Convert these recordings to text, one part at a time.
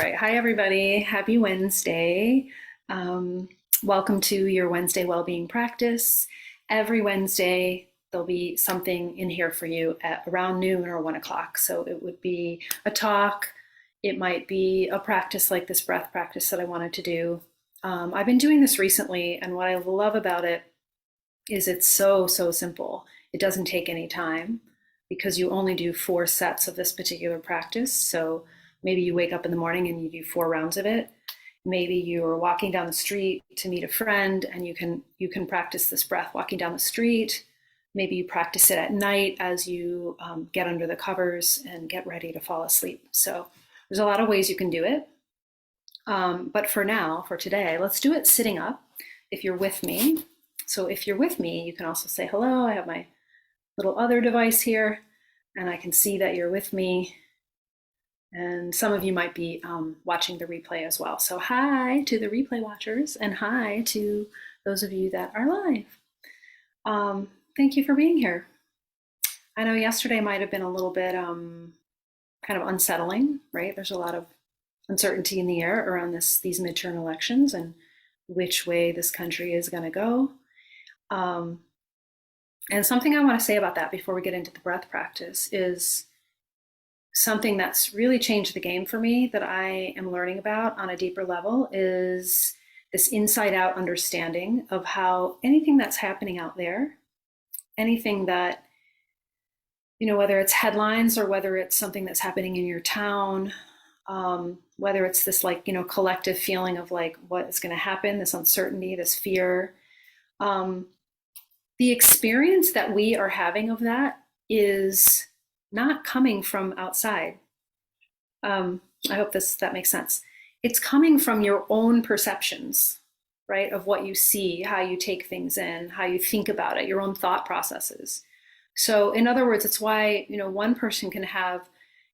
right. Hi, everybody. Happy Wednesday. Um, Welcome to your Wednesday wellbeing practice. Every Wednesday, there'll be something in here for you at around noon or 1 o'clock. So it would be a talk. It might be a practice like this breath practice that I wanted to do. I've been doing this recently, and what I love about it is it's so simple. It doesn't take any time because you only do 4 sets of this particular practice. So maybe you wake up in the morning and you do 4 rounds of it. Maybe you're walking down the street to meet a friend and you can practice this breath walking down the street. Maybe you practice it at night as you get under the covers and get ready to fall asleep. So there's a lot of ways you can do it. But for now, for today, let's do it sitting up if you're with me. So if you're with me, you can also say hello. I have my little other device here, and I can see that you're with me. And some of you might be watching the replay as well. So hi to the replay watchers, and hi to those of you that are live. Thank you for being here. I know yesterday might have been a little bit kind of unsettling, right? There's a lot of uncertainty in the air around these midterm elections and which way this country is going to go. And something I want to say about that before we get into the breath practice is something that's really changed the game for me that I am learning about on a deeper level is this inside out understanding of how anything that's happening out there, anything that, whether it's headlines or whether it's something that's happening in your town, whether it's this collective feeling of like what is going to happen, this uncertainty, this fear, the experience that we are having of that is not coming from outside. I hope that makes sense. It's coming from your own perceptions, right? Of what you see, how you take things in, how you think about it, your own thought processes. So in other words, it's why, one person can have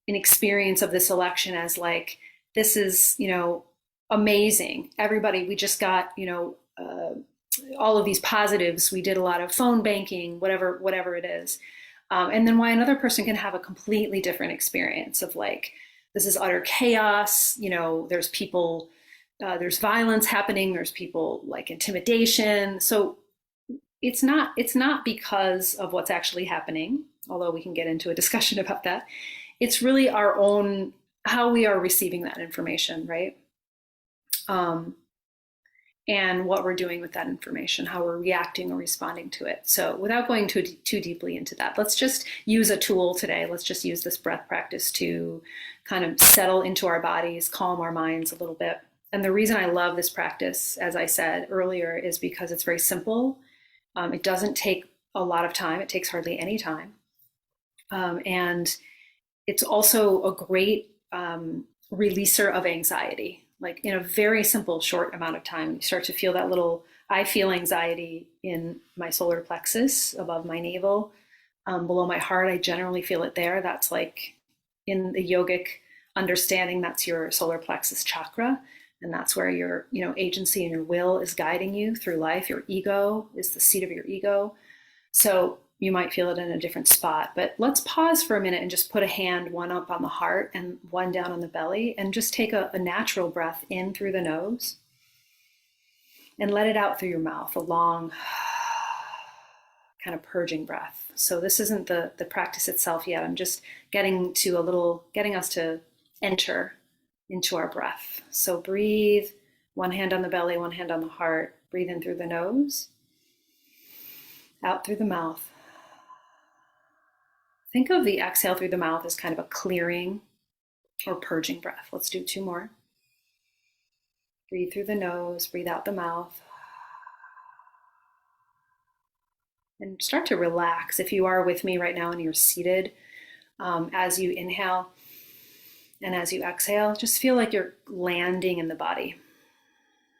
an experience of this election as like, this is, amazing. Everybody, we just got, all of these positives. We did a lot of phone banking, whatever it is. And then why another person can have a completely different experience of like, this is utter chaos. There's people, there's violence happening. There's people like intimidation. So it's not because of what's actually happening, although we can get into a discussion about that. It's really our own, how we are receiving that information, right? And what we're doing with that information, how we're reacting or responding to it. So without going too deeply into that, let's just use a tool today. Let's just use this breath practice to kind of settle into our bodies, calm our minds a little bit. And the reason I love this practice, as I said earlier, is because it's very simple. It doesn't take a lot of time. It takes hardly any time. And it's also a great releaser of anxiety. Like in a very simple, short amount of time, you start to feel that I feel anxiety in my solar plexus above my navel, below my heart. I generally feel it there. That's like in the yogic understanding, that's your solar plexus chakra. And that's where your, agency and your will is guiding you through life. Your ego is the seat of your ego. So you might feel it in a different spot, but let's pause for a minute and just put a hand, one up on the heart and one down on the belly, and just take a natural breath in through the nose and let it out through your mouth, a long kind of purging breath. So this isn't the practice itself yet. I'm just getting us to enter into our breath. So breathe, one hand on the belly, one hand on the heart. Breathe in through the nose, out through the mouth. Think of the exhale through the mouth as kind of a clearing or purging breath. Let's do 2 more. Breathe through the nose, breathe out the mouth. And start to relax. If you are with me right now and you're seated, as you inhale and as you exhale, just feel like you're landing in the body.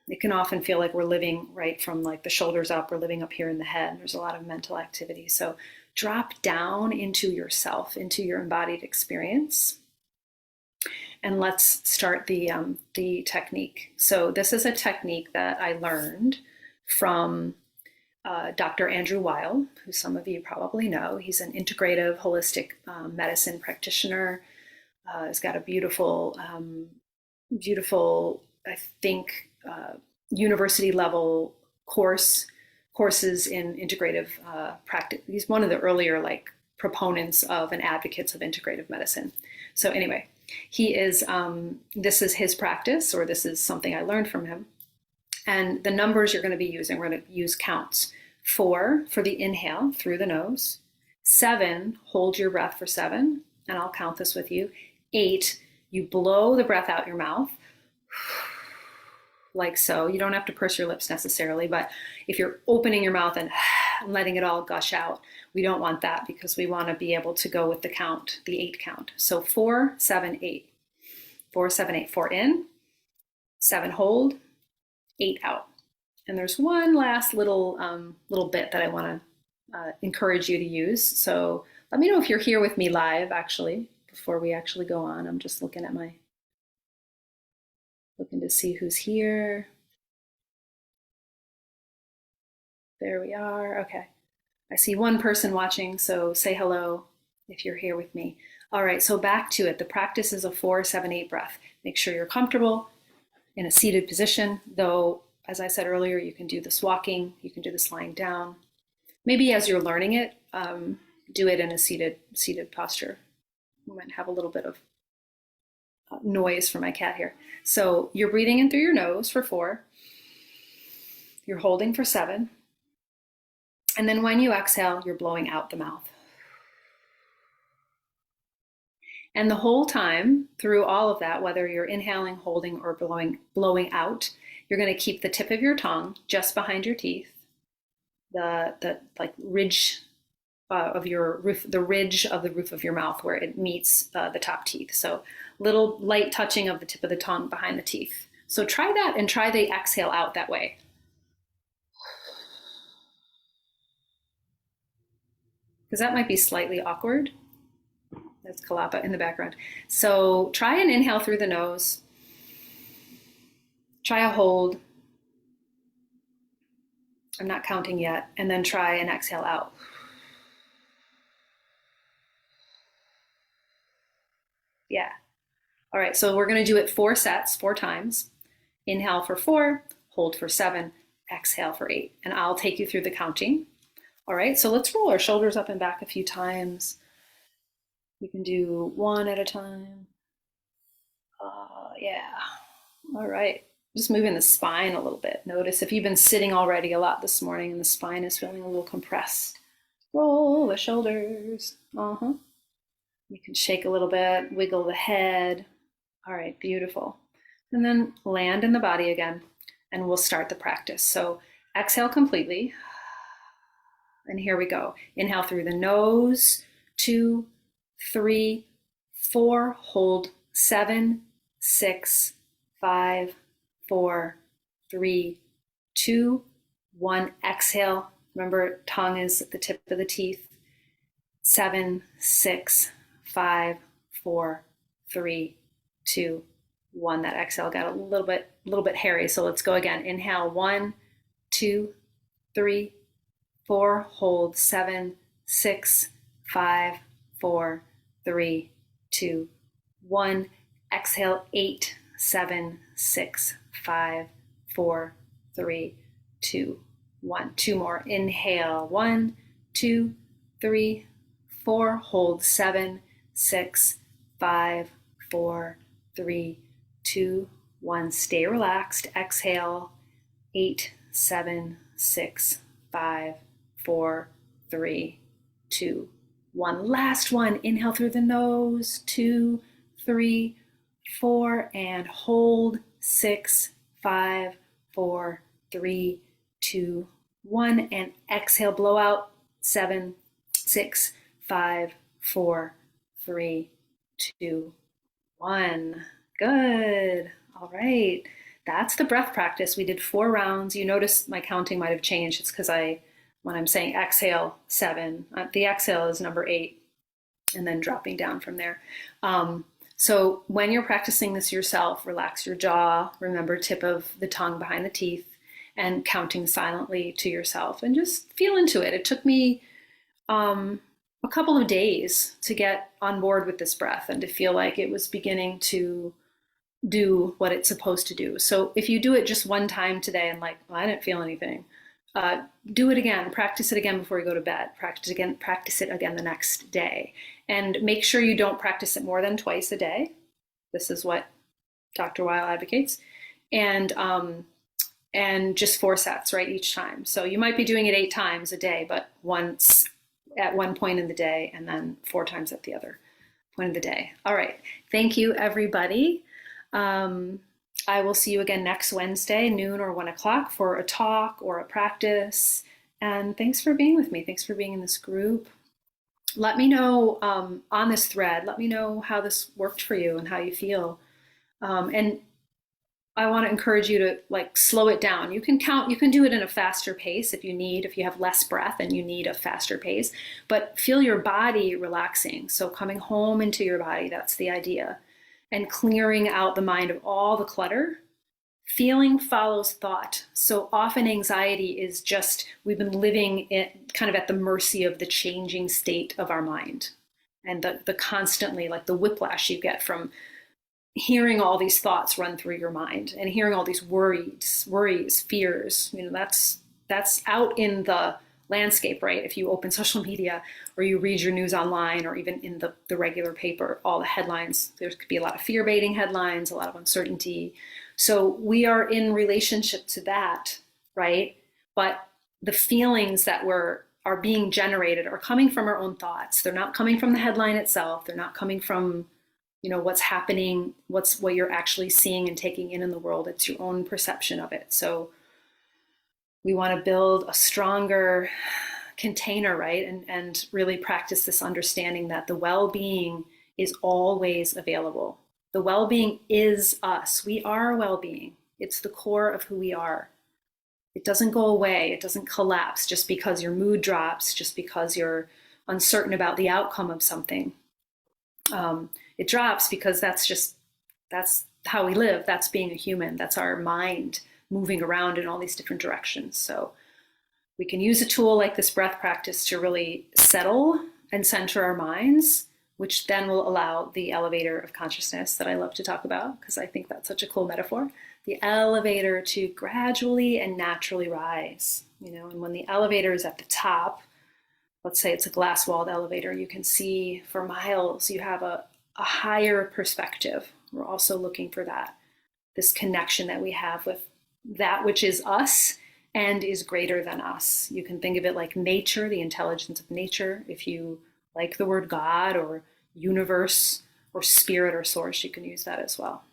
It can often feel like we're living right from like the shoulders up, we're living up here in the head. There's a lot of mental activity. So drop down into yourself, into your embodied experience. And let's start the technique. So this is a technique that I learned from Dr. Andrew Weil, who some of you probably know. He's an integrative holistic medicine practitioner. He's got a beautiful beautiful, I think, university level courses in integrative practice. He's one of the earlier like proponents of and advocates of integrative medicine. So anyway, he is. This is his practice, or this is something I learned from him. And the numbers you're going to be using, we're going to use counts. 4 for the inhale through the nose. 7, hold your breath for 7, and I'll count this with you. 8, you blow the breath out your mouth, like so. You don't have to purse your lips necessarily, but if you're opening your mouth and letting it all gush out, we don't want that because we want to be able to go with the count, the 8 count. So 4, 7, 8. 4, 7, 8. 4 in, 7 hold, 8 out. And there's one last little bit that I want to encourage you to use. So let me know if you're here with me live, actually, before we actually go on. I'm just looking to see who's here. There we are. Okay. I see one person watching, so say hello if you're here with me. All right, so back to it. The practice is a 4, 7, 8 breath. Make sure you're comfortable in a seated position, though, as I said earlier, you can do this walking, you can do this lying down. Maybe as you're learning it, do it in a seated posture. We might have a little bit of noise for my cat here. So you're breathing in through your nose for 4. You're holding for 7. And then when you exhale, you're blowing out the mouth. And the whole time through all of that, whether you're inhaling, holding, or blowing out, you're going to keep the tip of your tongue just behind your teeth, the like ridge of your roof, the ridge of the roof of your mouth where it meets the top teeth. So little light touching of the tip of the tongue behind the teeth. So try that and try the exhale out that way. Because that might be slightly awkward. That's Kalapa in the background. So try an inhale through the nose. Try a hold. I'm not counting yet. And then try an exhale out. Yeah. All right, so we're going to do it 4 sets, 4 times. Inhale for 4, hold for 7, exhale for 8. And I'll take you through the counting. All right, so let's roll our shoulders up and back a few times. You can do 1 at a time. Yeah. All right. Just moving the spine a little bit. Notice if you've been sitting already a lot this morning and the spine is feeling a little compressed. Roll the shoulders. You can shake a little bit, wiggle the head. All right, beautiful. And then land in the body again, and we'll start the practice. So exhale completely. And here we go. Inhale through the nose, 2, 3, 4, hold 7, 6, 5, 4, 3, 2, 1. Exhale. Remember, tongue is at the tip of the teeth. 7, 6, 5, 4, 3, 2, 1. That exhale got a little bit hairy. So let's go again. Inhale 1, 2, 3, 4, hold 7, 6, 5, 4, 3, 2, 1. Exhale 8, 7, 6, 5, 4, 3, 2, 1. 2 more. Inhale 1, 2, 3, 4. Hold 7, 6, 5, 4, 3, 2, 1. Stay relaxed. Exhale 8, 7, 6, 5, 4, 3, 2, 1. Last one. Inhale through the nose. 2, 3, 4, and hold 6, 5, 4, 3, 2, 1. And exhale, blow out 7, 6, 5, 4, 3, 2, 1. Good. All right. That's the breath practice. We did 4 rounds. You notice my counting might have changed. It's because when I'm saying exhale 7, the exhale is number 8, and then dropping down from there. So when you're practicing this yourself, relax your jaw, remember tip of the tongue behind the teeth, and counting silently to yourself, and just feel into it. It took me a couple of days to get on board with this breath and to feel like it was beginning to do what it's supposed to do. So if you do it just one time today and like, well, I didn't feel anything, do it again, practice it again before you go to bed, practice it again the next day. And make sure you don't practice it more than twice a day. This is what Dr. Weil advocates. And just 4 sets, right, each time. So you might be doing it 8 times a day, but once at one point in the day and then 4 times at the other point of the day. All right. Thank you, everybody. I will see you again next Wednesday, noon or 1 o'clock, for a talk or a practice. And thanks for being with me. Thanks for being in this group. Let me know on this thread, let me know how this worked for you and how you feel. And I want to encourage you to like slow it down. You can do it in a faster pace if you have less breath and you need a faster pace, but feel your body relaxing. So coming home into your body, that's the idea. And clearing out the mind of all the clutter. Feeling follows thought. So often anxiety is just, we've been living kind of at the mercy of the changing state of our mind. And the constantly, like the whiplash you get from hearing all these thoughts run through your mind and hearing all these worries, fears, that's out in the landscape, right? If you open social media or you read your news online or even in the regular paper, all the headlines, there could be a lot of fear-baiting headlines, a lot of uncertainty. So we are in relationship to that, right? But the feelings that are being generated are coming from our own thoughts. They're not coming from the headline itself. They're not coming from what's happening, what you're actually seeing and taking in the world. It's your own perception of it. So we want to build a stronger container, right? And really practice this understanding that the well-being is always available. The well-being is us. We are well-being. It's the core of who we are. It doesn't go away. It doesn't collapse just because your mood drops, just because you're uncertain about the outcome of something. It drops because that's how we live. That's being a human. That's our mind moving around in all these different directions. So we can use a tool like this breath practice to really settle and center our minds, which then will allow the elevator of consciousness that I love to talk about, because I think that's such a cool metaphor, the elevator to gradually and naturally rise. And when the elevator is at the top, let's say it's a glass-walled elevator, you can see for miles, you have a higher perspective. We're also looking for that, this connection that we have with that which is us and is greater than us. You can think of it like nature, the intelligence of nature. If you like the word God or universe or spirit or source, you can use that as well.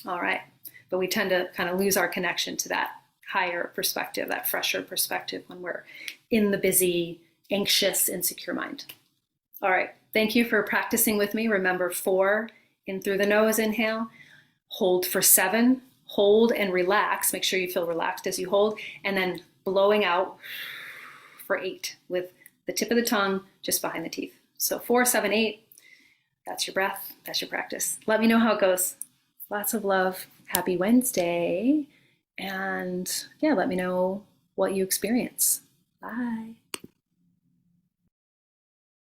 All right. But we tend to kind of lose our connection to that higher perspective, that fresher perspective when we're in the busy, anxious, insecure mind. All right. Thank you for practicing with me. Remember 4, in through the nose, inhale, hold for 7, hold and relax. Make sure you feel relaxed as you hold, and then blowing out for 8 with the tip of the tongue just behind the teeth. So 4, 7, 8, that's your breath. That's your practice. Let me know how it goes. Lots of love. Happy Wednesday. And yeah, let me know what you experience. Bye.